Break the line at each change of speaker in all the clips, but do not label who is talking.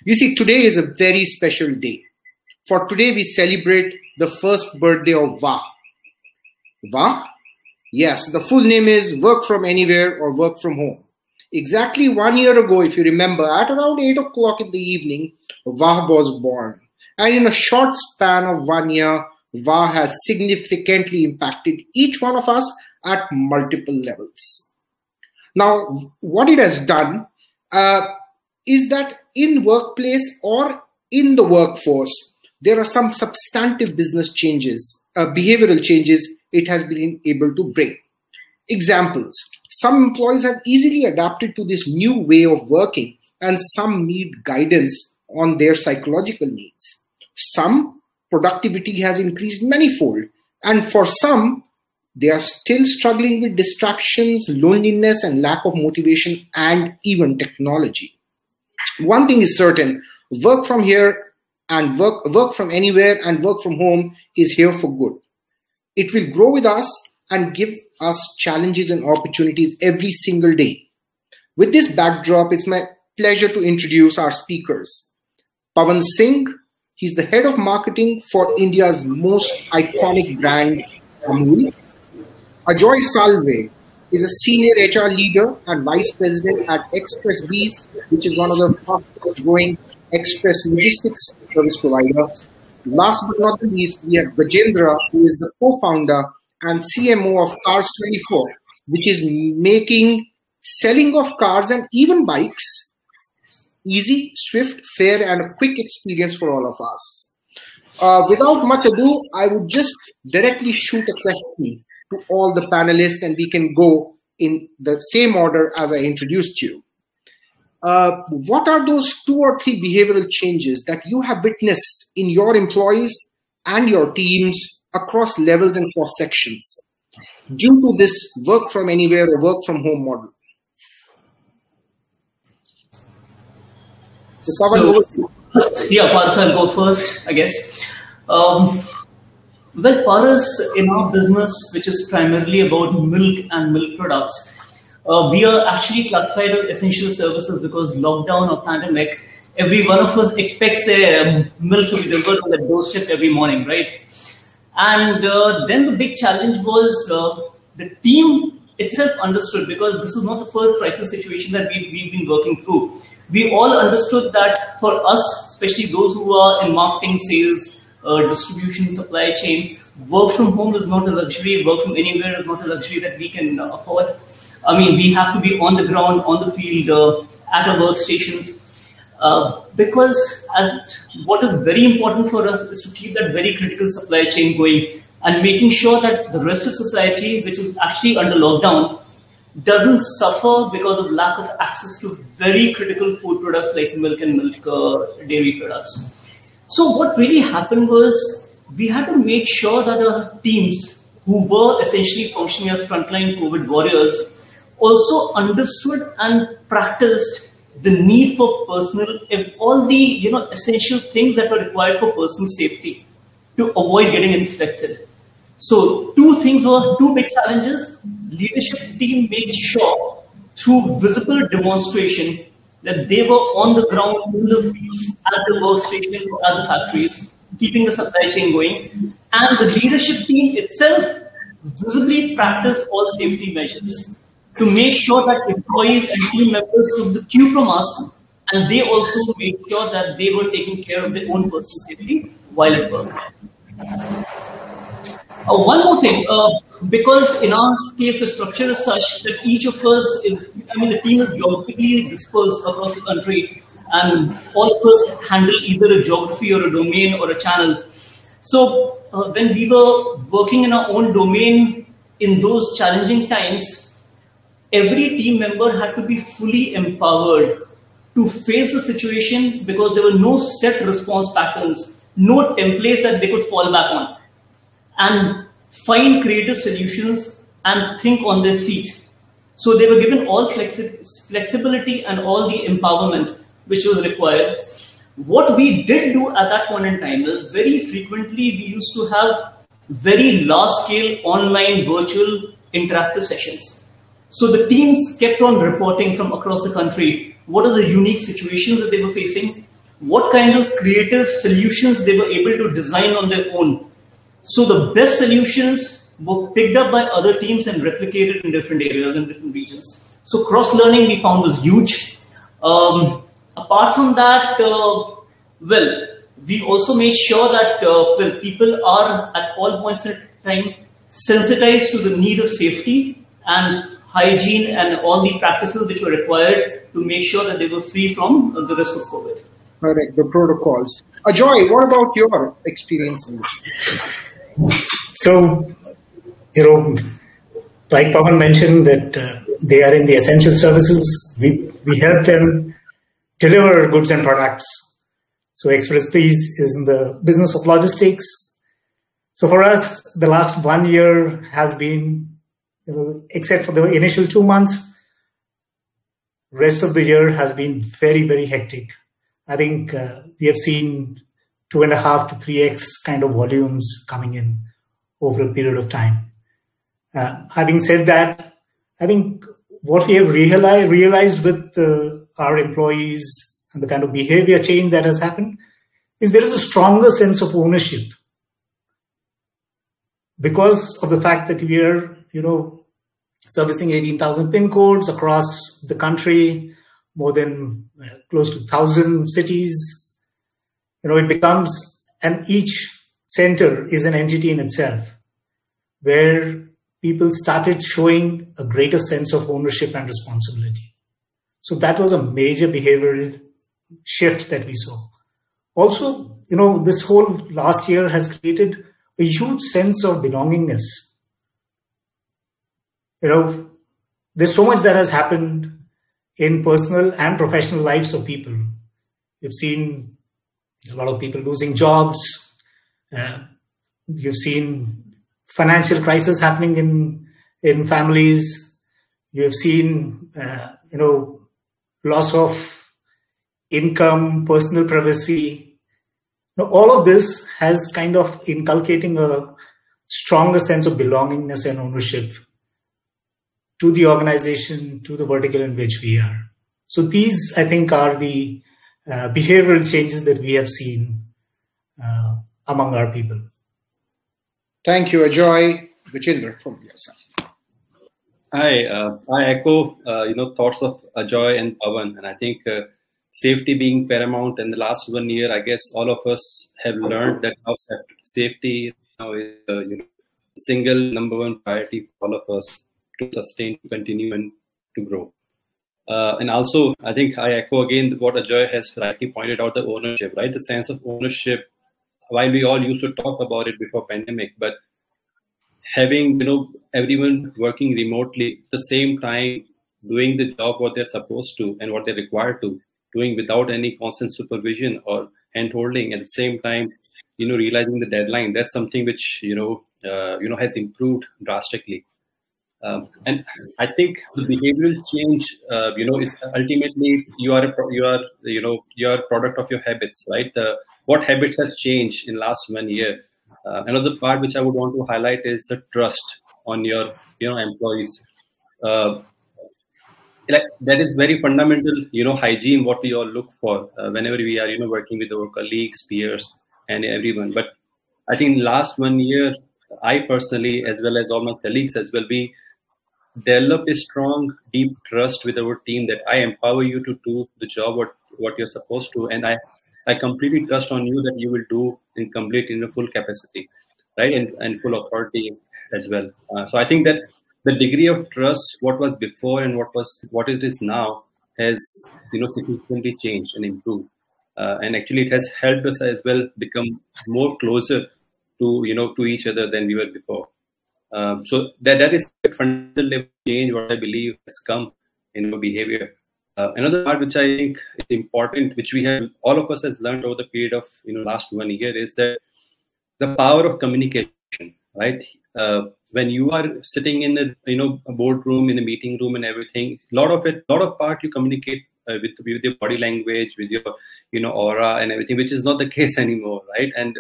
You see, today is a very special day. For today, we celebrate the first birthday of VA. VA? Yes, the full name is Work From Anywhere or Work From Home. Exactly 1 year ago, if you remember, at around 8 o'clock in the evening, VA was born. And in a short span of 1 year, VA has significantly impacted each one of us at multiple levels. Now, what it has done is that in workplace or in the workforce, there are some substantive business changes, behavioral changes it has been able to bring. Examples: some employees have easily adapted to this new way of working, and some need guidance on their psychological needs. Some productivity has increased manifold, and for some, they are still struggling with distractions, loneliness, and lack of motivation, and even technology. One thing is certain: work from here and work from anywhere and work from home is here for good. It will grow with us and give us challenges and opportunities every single day. With this backdrop, it's my pleasure to introduce our speakers. Pawan Singh, he's the head of marketing for India's most iconic brand, Amul. Ajoy Salve is a senior HR leader and vice president at Express Bees, which is one of the fastest growing express logistics service providers. Last but not the least, we have Gajendra, who is the co-founder and CMO of Cars24, which is making selling of cars and even bikes easy, swift, fair, and a quick experience for all of us. Without much ado, I would just directly shoot a question to all the panelists, and we can go in the same order as I introduced you. What are those 2 or 3 behavioral changes that you have witnessed in your employees and your teams across levels and cross sections due to this work from anywhere or work from home model?
Paras, I'll go first, I guess. Well, Paras, in our business, which is primarily about milk and milk products, we are actually classified as essential services because lockdown or pandemic, every one of us expects their milk to be delivered on the doorstep every morning, right? And then the big challenge was the team itself understood, because this was not the first crisis situation that we've been working through. We all understood that for us, especially those who are in marketing, sales, distribution, supply chain, work from home is not a luxury, work from anywhere is not a luxury that we can afford. I mean, we have to be on the ground, on the field, at our workstations, because what is very important for us is to keep that very critical supply chain going and making sure that the rest of society, which is actually under lockdown, doesn't suffer because of lack of access to very critical food products like milk and milk dairy products. So what really happened was we had to make sure that our teams, who were essentially functioning as frontline COVID warriors, also understood and practiced the need for personal, all the essential things that were required for personal safety to avoid getting infected. So 2 big challenges. Leadership team made sure through visible demonstration that they were on the ground, in the field, at the workstation, at the factories, keeping the supply chain going. And the leadership team itself visibly practiced all safety measures to make sure that employees and team members took the cue from us, and they also made sure that they were taking care of their own personal safety while at work. One more thing, because in our case, the structure is such that each of us the team is geographically dispersed across the country, and all of us handle either a geography or a domain or a channel. So when we were working in our own domain in those challenging times, every team member had to be fully empowered to face the situation, because there were no set response patterns, no templates that they could fall back on, and find creative solutions and think on their feet. So they were given all flexibility and all the empowerment which was required. What we did do at that point in time is very frequently we used to have very large-scale online virtual interactive sessions. So the teams kept on reporting from across the country what are the unique situations that they were facing, what kind of creative solutions they were able to design on their own. So the best solutions were picked up by other teams and replicated in different areas and different regions. So cross-learning we found was huge. Apart from that, we also made sure that people are at all points in time sensitized to the need of safety and hygiene and all the practices which were required to make sure that they were free from the risk of COVID.
Correct, the protocols. Ajoy, what about your experience in this?
So, like Pavan mentioned that they are in the essential services. We help them deliver goods and products. So Express Please is in the business of logistics. So for us, the last 1 year has been, except for the initial 2 months, rest of the year has been very, very hectic. I think we have seen 2.5 to 3x kind of volumes coming in over a period of time. Having said that, I think what we have realized with our employees and the kind of behavior change that has happened is there is a stronger sense of ownership because of the fact that we are, servicing 18,000 PIN codes across the country, more than close to 1,000 cities. It becomes, and each center is an entity in itself, where people started showing a greater sense of ownership and responsibility. So that was a major behavioral shift that we saw. Also, this whole last year has created a huge sense of belongingness. There's so much that has happened in personal and professional lives of people. You've seen a lot of people losing jobs. You've seen financial crisis happening in families. You've seen, loss of income, personal privacy. All of this has kind of inculcating a stronger sense of belongingness and ownership to the organization, to the vertical in which we are. So these, I think, are the behavioral changes that we have seen among our people.
Thank you, Ajoy. Vijendra, from your side.
Hi, I echo thoughts of Ajoy and Pavan, and I think safety being paramount in the last 1 year, I guess all of us have learned that now safety is single number one priority for all of us to sustain, to continue, and to grow. And also, I think I echo again what Ajoy has rightly pointed out, the ownership, right? The sense of ownership. While we all used to talk about it before pandemic, but having everyone working remotely at the same time, doing the job what they're supposed to and what they're required to, doing without any constant supervision or hand holding, at the same time, realizing the deadline. That's something which has improved drastically. And I think the behavioral change, is ultimately you are a product of your habits, right? What habits has changed in last 1 year? Another part which I would want to highlight is the trust on your employees. That is very fundamental, hygiene, what we all look for whenever we are, working with our colleagues, peers, and everyone. But I think last 1 year, I personally, as well as all my colleagues as well, we developed a strong, deep trust with our team that I empower you to do the job what you're supposed to, and I completely trust on you that you will do in complete in a full capacity, right, and full authority as well. So I think that the degree of trust, what was before and what it is now, has significantly changed and improved, and actually it has helped us as well become more closer to each other than we were before. So that is a fundamental change what I believe has come in our behavior. Another part which I think is important, which all of us has learned over the period of last 1 year, is that the power of communication, right? When you are sitting in a boardroom, in a meeting room, and everything, a lot of part you communicate with your body language, with your aura and everything, which is not the case anymore, right? And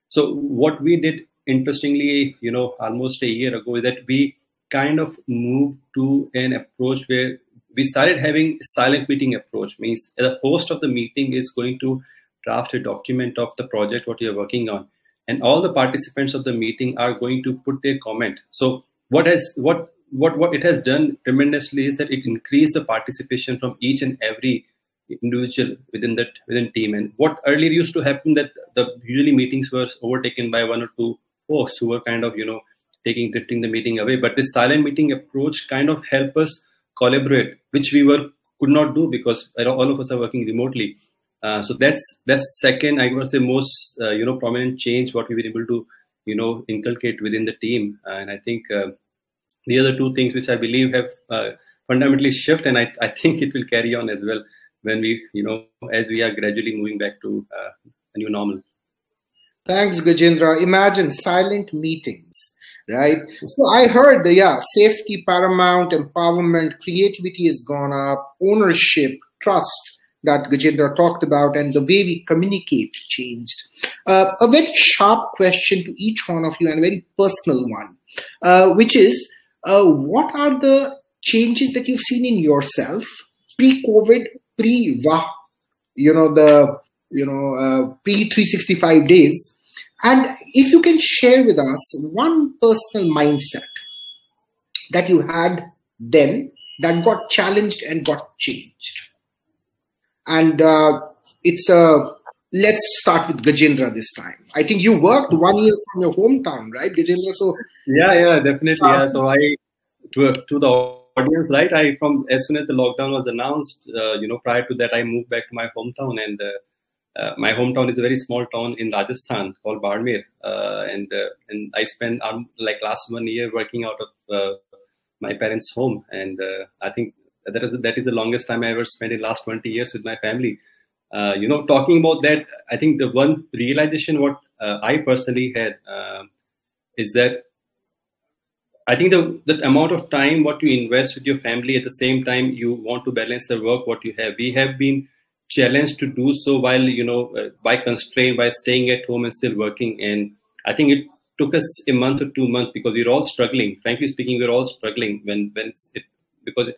so what we did, interestingly, almost a year ago, is that we kind of moved to an approach where we started having a silent meeting approach. Means the host of the meeting is going to draft a document of the project what you're working on, and all the participants of the meeting are going to put their comment. So what it has done tremendously is that it increased the participation from each and every individual within team. And what earlier used to happen, that usually meetings were overtaken by one or two folks who were kind of drifting the meeting away. But this silent meeting approach kind of helped us collaborate, which we could not do because all of us are working remotely. So that's second, I would say, most prominent change what we were able to inculcate within the team. And I think the other two things which I believe have fundamentally shifted, and I think it will carry on as well when we as we are gradually moving back to a new normal.
Thanks, Gajendra. Imagine silent meetings, right? So I heard safety paramount, empowerment, creativity has gone up, ownership, trust that Gajendra talked about, and the way we communicate changed. A very sharp question to each one of you, and a very personal one, which is, what are the changes that you've seen in yourself pre-COVID, pre-VAH, pre-365 days? And if you can share with us one personal mindset that you had then that got challenged and got changed. And let's start with Gajendra this time. I think you worked 1 year from your hometown, right, Gajendra? So
yeah, definitely. So to the audience, right? As soon as the lockdown was announced, prior to that, I moved back to my hometown, and my hometown is a very small town in Rajasthan called Barmer, and I spent last 1 year working out of my parents' home, and I think that is the longest time I ever spent in the last 20 years with my family. Talking about that, I think the one realization what I personally had is that I think the amount of time what you invest with your family, at the same time you want to balance the work what you have. We have been challenged to do so while by constraint, by staying at home and still working. And I think it took us a month or 2 months because we're all struggling. Frankly speaking, we're all struggling because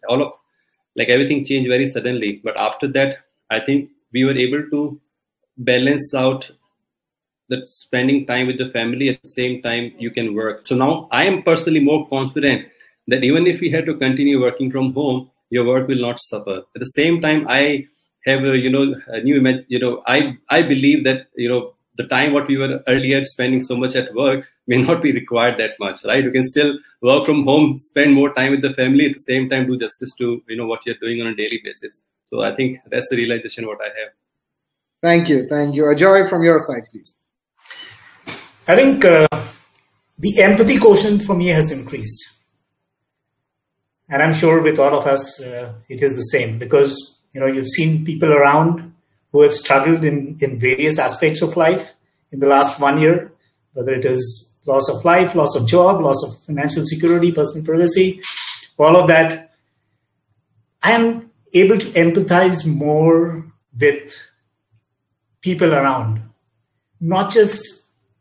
everything changed very suddenly. But after that, I think we were able to balance out that spending time with the family, at the same time you can work. So now I am personally more confident that even if we had to continue working from home, your work will not suffer. At the same time, I have a new image. I believe that the time what we were earlier spending so much at work may not be required that much, right? You can still work from home, spend more time with the family, at the same time do justice to what you're doing on a daily basis. So I think that's the realization what I have.
Thank you. Ajoy, from your side, please.
I think the empathy quotient for me has increased. And I'm sure with all of us, it is the same, because you've seen people around who have struggled in various aspects of life in the last 1 year, whether it is loss of life, loss of job, loss of financial security, personal privacy, all of that. I am able to empathize more with people around, not just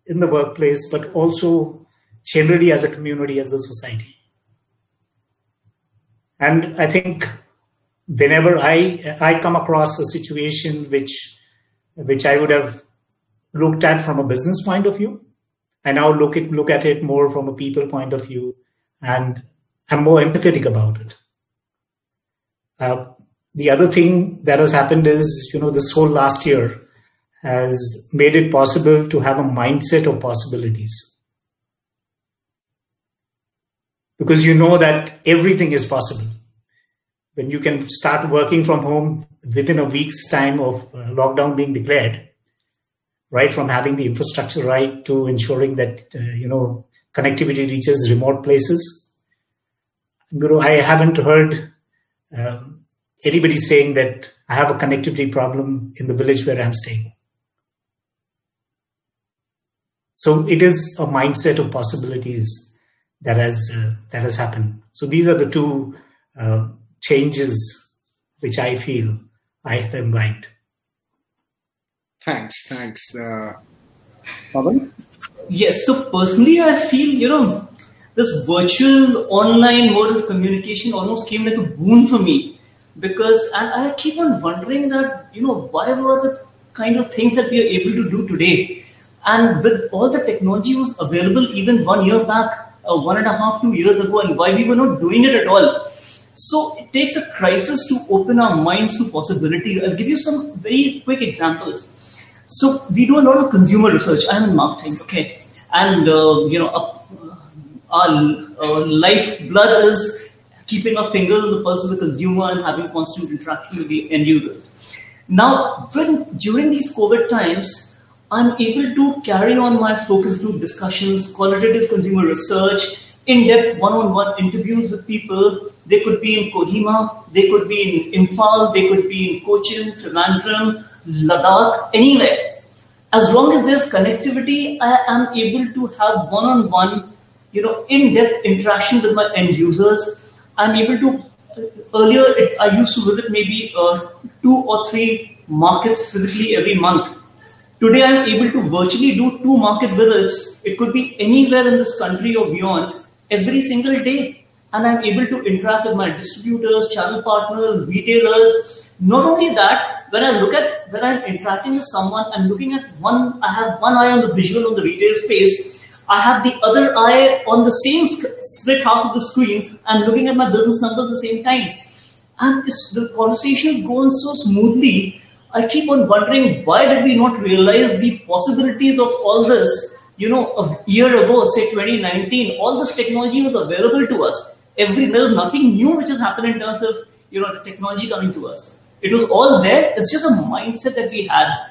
in the workplace, but also generally as a community, as a society. And I think whenever I come across a situation which I would have looked at from a business point of view, I now look at it more from a people point of view, and I'm more empathetic about it. The other thing that has happened is, this whole last year has made it possible to have a mindset of possibilities. Because that everything is possible. When you can start working from home within a week's time of lockdown being declared, right from having the infrastructure right to ensuring that, connectivity reaches remote places. I haven't heard anybody saying that I have a connectivity problem in the village where I'm staying. So it is a mindset of possibilities that has happened. So these are the two changes which I feel I have imbibed.
Thanks. Pavan?
Yes, so personally I feel, this virtual online mode of communication almost came like a boon for me, because and I keep on wondering that, why was it kind of things that we are able to do today. And with all the technology was available even 1 year back, 1.5, 2 years ago, and why we were not doing it at all. So it takes a crisis to open our minds to possibility. I'll give you some very quick examples. So we do a lot of consumer research. I'm in marketing, okay, and our lifeblood is keeping our fingers on the pulse of the consumer and having constant interaction with the end users. Now, during these COVID times, I'm able to carry on my focus group discussions, qualitative consumer research, in-depth one-on-one interviews with people. They could be in Kohima, they could be in Imphal, they could be in Cochin, Trivandrum, Ladakh, anywhere. As long as there's connectivity, I am able to have one-on-one, in-depth interaction with my end users. I'm able to, earlier I used to visit maybe 2 or 3 markets physically every month. Today I'm able to virtually do 2 market visits. It could be anywhere in this country or beyond every single day. And I'm able to interact with my distributors, channel partners, retailers. Not only that, when I'm interacting with someone, I'm looking at I have one eye on the visual on the retail space. I have the other eye on the same split half of the screen and looking at my business numbers at the same time. And the conversations go on so smoothly. I keep on wondering, why did we not realize the possibilities of all this? A year ago, say 2019, all this technology was available to us. There's nothing new which has happened in terms of, the technology coming to us. It was all there. It's just a mindset that we had.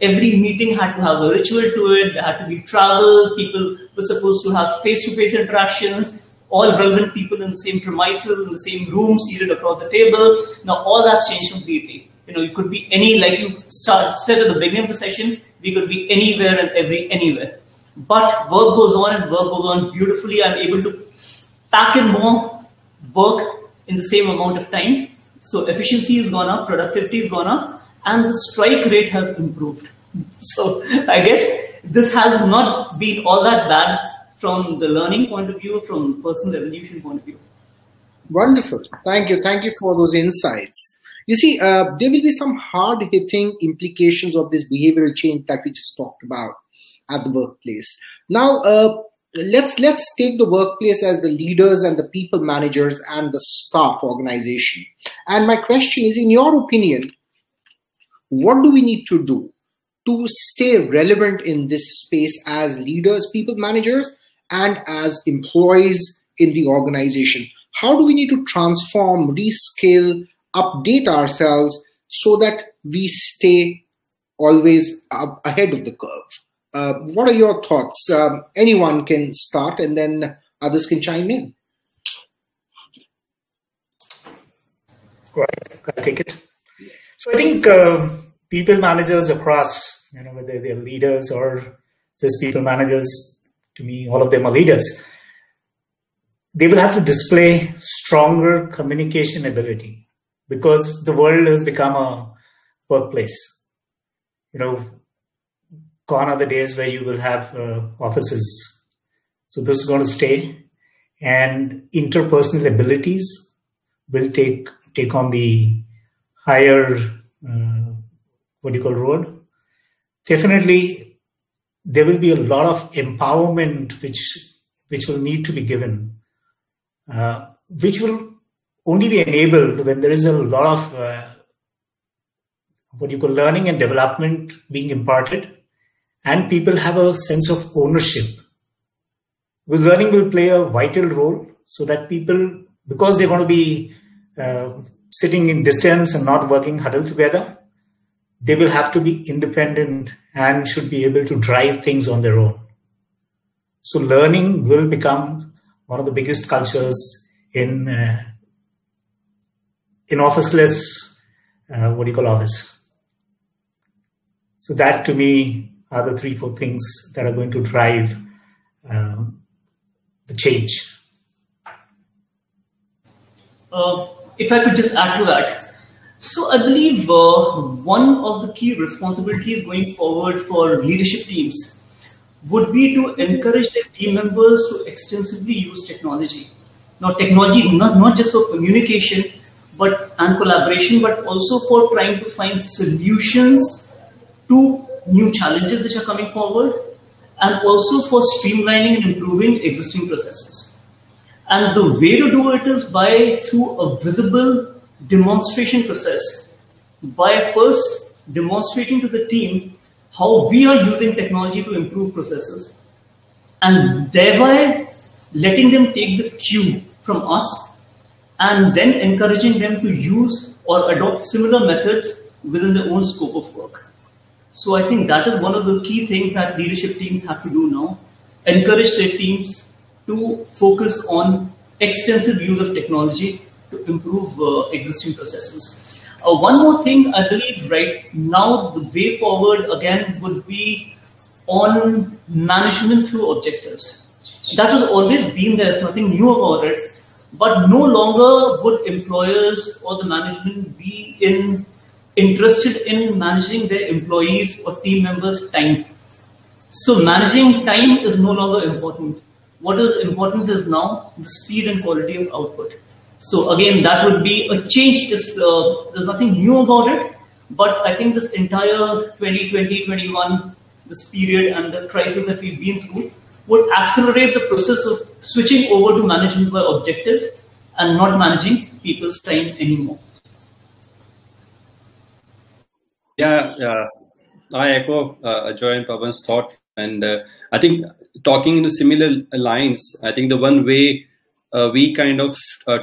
Every meeting had to have a ritual to it. There had to be travel. People were supposed to have face-to-face interactions. All relevant people in the same premises, in the same room, seated across the table. Now, all that's changed completely. It could be like you said at the beginning of the session, we could be anywhere and anywhere. But work goes on and work goes on beautifully. I'm able to pack in more work in the same amount of time. So efficiency has gone up, productivity has gone up, and the strike rate has improved. So I guess this has not been all that bad from the learning point of view, from personal evolution point of view.
Wonderful. Thank you. Thank you for those insights. You see, there will be some hard-hitting implications of this behavioral change that we just talked about at the workplace. Now, let's take the workplace as the leaders and the people managers and the staff organization. And my question is, in your opinion, what do we need to do to stay relevant in this space as leaders, people managers, and as employees in the organization? How do we need to transform, reskill, update ourselves so that we stay always ahead of the curve? What are your thoughts? Anyone can start and then others can chime in.
Right, I'll take it. So I think people managers across, whether they're leaders or just people managers, to me, all of them are leaders. They will have to display stronger communication ability because the world has become a workplace. Gone are the days where you will have offices. So this is going to stay, and interpersonal abilities will take on the higher road. Definitely, there will be a lot of empowerment which will need to be given, which will only be enabled when there is a lot of learning and development being imparted, and people have a sense of ownership. Well, learning will play a vital role so that people, because they're going to be sitting in distance and not working huddled together, they will have to be independent and should be able to drive things on their own. So learning will become one of the biggest cultures in officeless, office. So that to me are the 3-4 things that are going to drive the change.
If I could just add to that. So I believe one of the key responsibilities going forward for leadership teams would be to encourage their team members to extensively use technology. Now, technology not just for communication and collaboration, but also for trying to find solutions to new challenges which are coming forward, and also for streamlining and improving existing processes. And the way to do it is through a visible demonstration process, by first demonstrating to the team how we are using technology to improve processes, and thereby letting them take the cue from us, and then encouraging them to use or adopt similar methods within their own scope of work. So I think that is one of the key things that leadership teams have to do now: encourage their teams to focus on extensive use of technology to improve existing processes. One more thing, I believe right now the way forward again would be on management through objectives. That has always been there, there's nothing new about it, but no longer would employers or the management be interested in managing their employees or team members' time. So managing time is no longer important. What is important is now the speed and quality of output. So again, that would be a change. There's nothing new about it, but I think this entire 2020-21, this period and the crisis that we've been through would accelerate the process of switching over to management by objectives and not managing people's time anymore.
Yeah, I echo Ajoy and Pavan's thought, and I think talking in the similar lines, I think the one way we kind of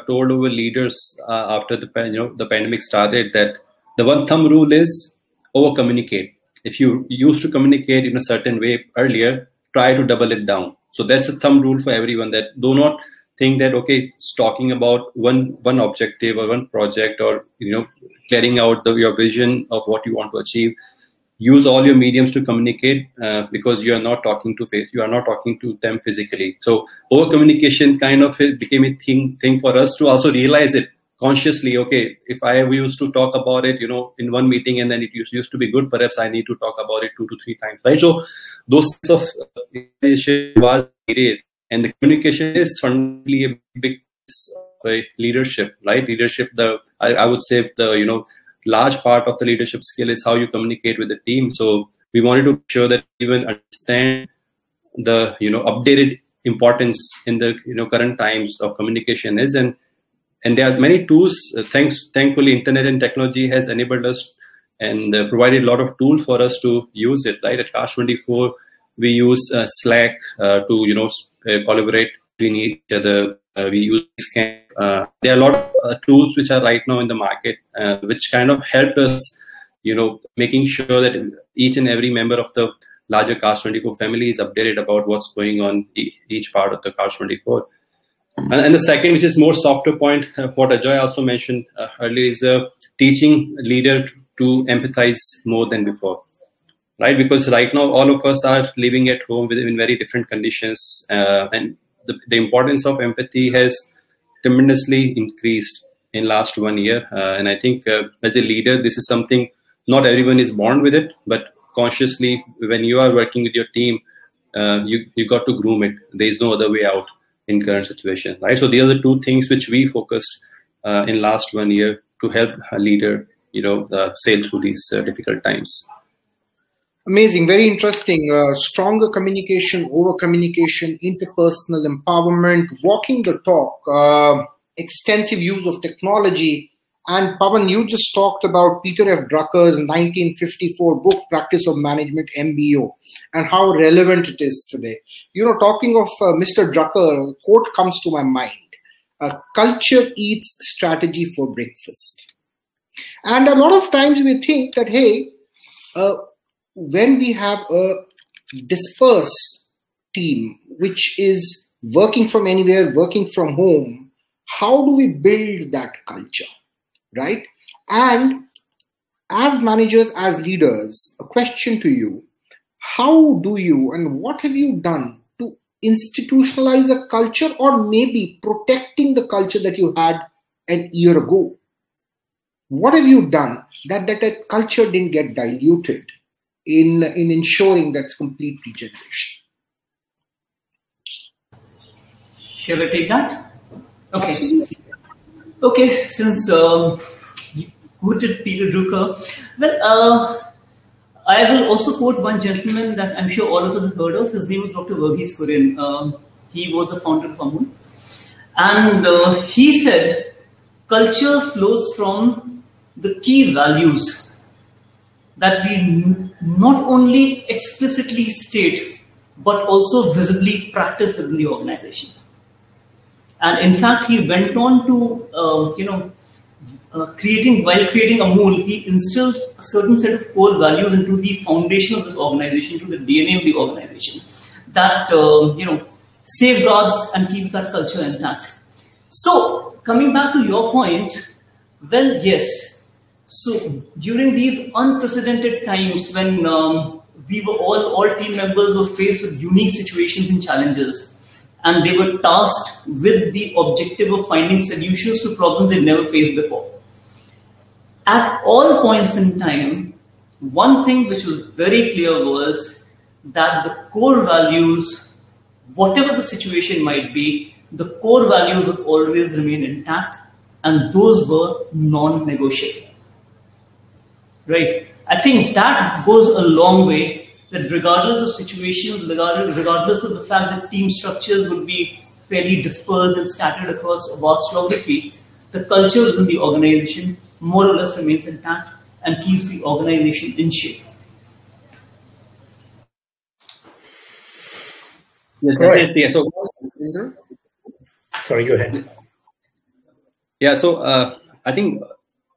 told our leaders after the pandemic started that the one thumb rule is over communicate. If you used to communicate in a certain way earlier, try to double it down. So that's a thumb rule for everyone, that do not think that, okay, it's talking about one objective or one project, or clearing out your vision of what you want to achieve. Use all your mediums to communicate because you are not talking to them physically. So over communication kind of became a thing for us to also realize it consciously. Okay, if I used to talk about it, in one meeting, and then it used to be good, perhaps I need to talk about it 2 to 3 times, right? So those sorts of was needed, and the communication is fundamentally a big leadership, right? Leadership, I would say large part of the leadership skill is how you communicate with the team. So we wanted to ensure that even understand the updated importance in the current times of communication is, and there are many tools. Thankfully, internet and technology has enabled us and provided a lot of tools for us to use it. Right, at Cars 24, we use Slack to collaborate between each other. We use Scan. There are a lot of tools which are right now in the market, which kind of helped us, making sure that each and every member of the larger Cars 24 family is updated about what's going on each part of the Cars 24. And the second, which is more softer point, what Ajoy also mentioned earlier, is teaching leader to empathize more than before, right? Because right now all of us are living at home in very different conditions, and the importance of empathy has tremendously increased in last 1 year. And I think as a leader, this is something not everyone is born with it, but consciously when you are working with your team, you got to groom it. There is no other way out in current situation, right? So these are the 2 things which we focused in last 1 year to help a leader, sail through these difficult times.
Amazing, very interesting. Stronger communication, over communication, interpersonal empowerment, walking the talk, extensive use of technology. And Pavan, you just talked about Peter F. Drucker's 1954 book, Practice of Management, MBO, and how relevant it is today. Talking of Mr. Drucker, a quote comes to my mind: culture eats strategy for breakfast. And a lot of times we think that, hey, when we have a dispersed team, which is working from anywhere, working from home, how do we build that culture, right? And as managers, as leaders, a question to you: how do you and what have you done to institutionalize a culture, or maybe protecting the culture that you had a year ago? What have you done that culture didn't get diluted in ensuring that's complete regeneration?
Shall I take that? Okay.
Absolutely.
Okay, since you quoted Peter Drucker, well, I will also quote one gentleman that I'm sure all of us have heard of. His name is Dr. Verghese Kurian. He was the founder of Amul. And he said, culture flows from the key values that we not only explicitly state, but also visibly practice within the organization. And in fact, he went on to, while creating Amul, he instilled a certain set of core values into the foundation of this organization, to the DNA of the organization, that, safeguards and keeps that culture intact. So, coming back to your point, well, yes. So, during these unprecedented times when we were all team members were faced with unique situations and challenges, and they were tasked with the objective of finding solutions to problems they'd never faced before. At all points in time, one thing which was very clear was that the core values, whatever the situation might be, the core values would always remain intact, and those were non-negotiable. Right? I think that goes a long way, that regardless of situations, regardless of the fact that team structures would be fairly dispersed and scattered across a vast geography, the culture within the organization more or less remains intact and keeps the organization in shape.
Yes,
right.
Yeah, so,
Sorry, go ahead.
yeah, so I think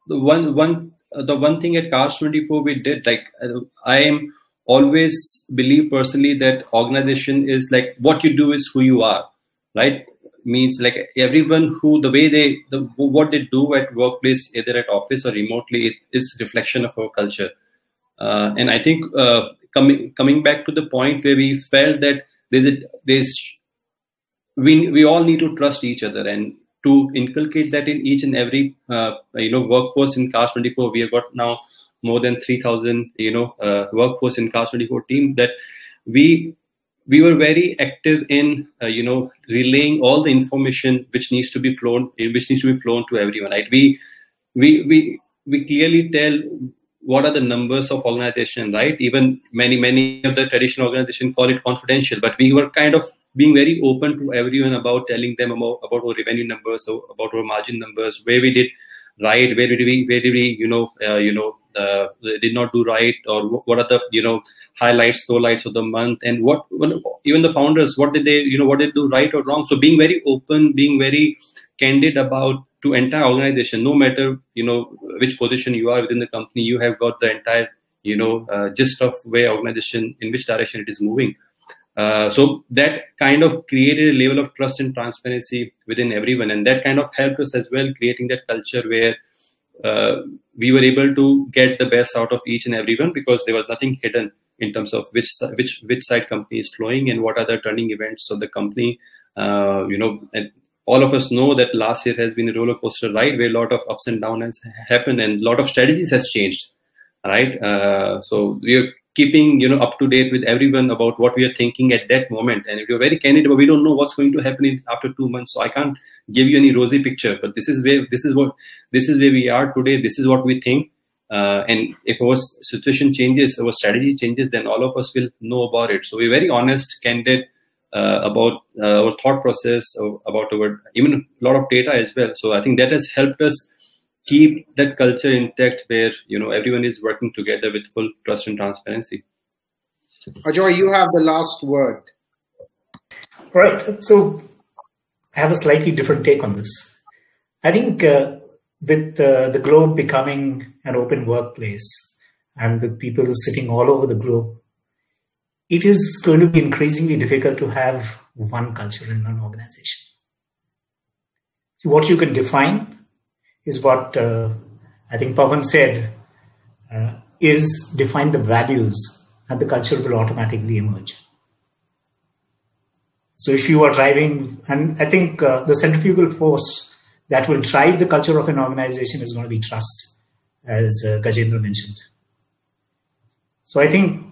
the one thing at Cars 24 we did, like I am always believe personally that organization is like what you do is who you are, right? Means like everyone who what they do at workplace, either at office or remotely, is reflection of our culture. And I think coming back to the point where we felt that we all need to trust each other, and to inculcate that in each and every workforce in Cars 24. We have got now more than 3,000 workforce in Cars 24 team, that we were very active in relaying all the information which needs to be flown to everyone. Right? We clearly tell what are the numbers of organization. Right? Even many of the traditional organizations call it confidential, but we were kind of being very open to everyone about telling them about our revenue numbers, about our margin numbers, where we did right, where did we did not do right, or what are the highlights, lowlights of the month, and even the founders, what did they do right or wrong. So being very open, being very candid about to entire organization, no matter which position you are within the company, you have got the entire gist of where organization, in which direction it is moving. So that kind of created a level of trust and transparency within everyone, and that kind of helped us as well, creating that culture where we were able to get the best out of each and everyone, because there was nothing hidden in terms of which side company is flowing and what are the turning events of the company. And all of us know that last year has been a roller coaster ride where a lot of ups and downs happened and a lot of strategies has changed. Right? So we are keeping up to date with everyone about what we are thinking at that moment. And if you're very candid about, we don't know what's going to happen after 2 months, so I can't give you any rosy picture. But this is where we are today. This is what we think. And if our situation changes, our strategy changes, then all of us will know about it. So we're very honest, candid about our thought process, about our even a lot of data as well. So I think that has helped us keep that culture intact, where everyone is working together with full trust and transparency.
Ajoy, you have the last word.
Right. So I have a slightly different take on this. I think with the globe becoming an open workplace and with people sitting all over the globe, it is going to be increasingly difficult to have one culture in an organization. So what you can define is what I think Pavan said, is define the values, and the culture will automatically emerge. So if you are driving, and I think the centrifugal force that will drive the culture of an organization is going to be trust, as Gajendra mentioned. So I think,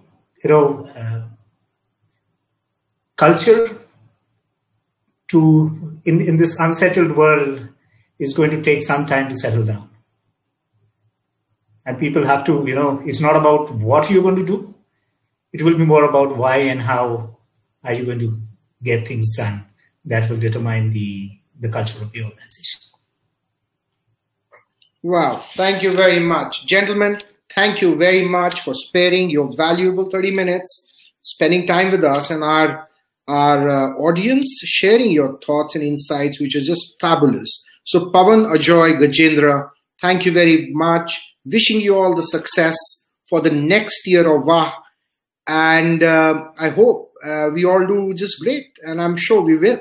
culture in this unsettled world is going to take some time to settle down. And people have to, it's not about what you're going to do. It will be more about why and how are you going to get things done. That will determine the culture of the organization.
Wow. Thank you very much. Gentlemen, thank you very much for sparing your valuable 30 minutes, spending time with us and our audience, sharing your thoughts and insights, which is just fabulous. So Pavan, Ajoy, Gajendra, thank you very much. Wishing you all the success for the next year of VAH. And I hope we all do just great. And I'm sure we will.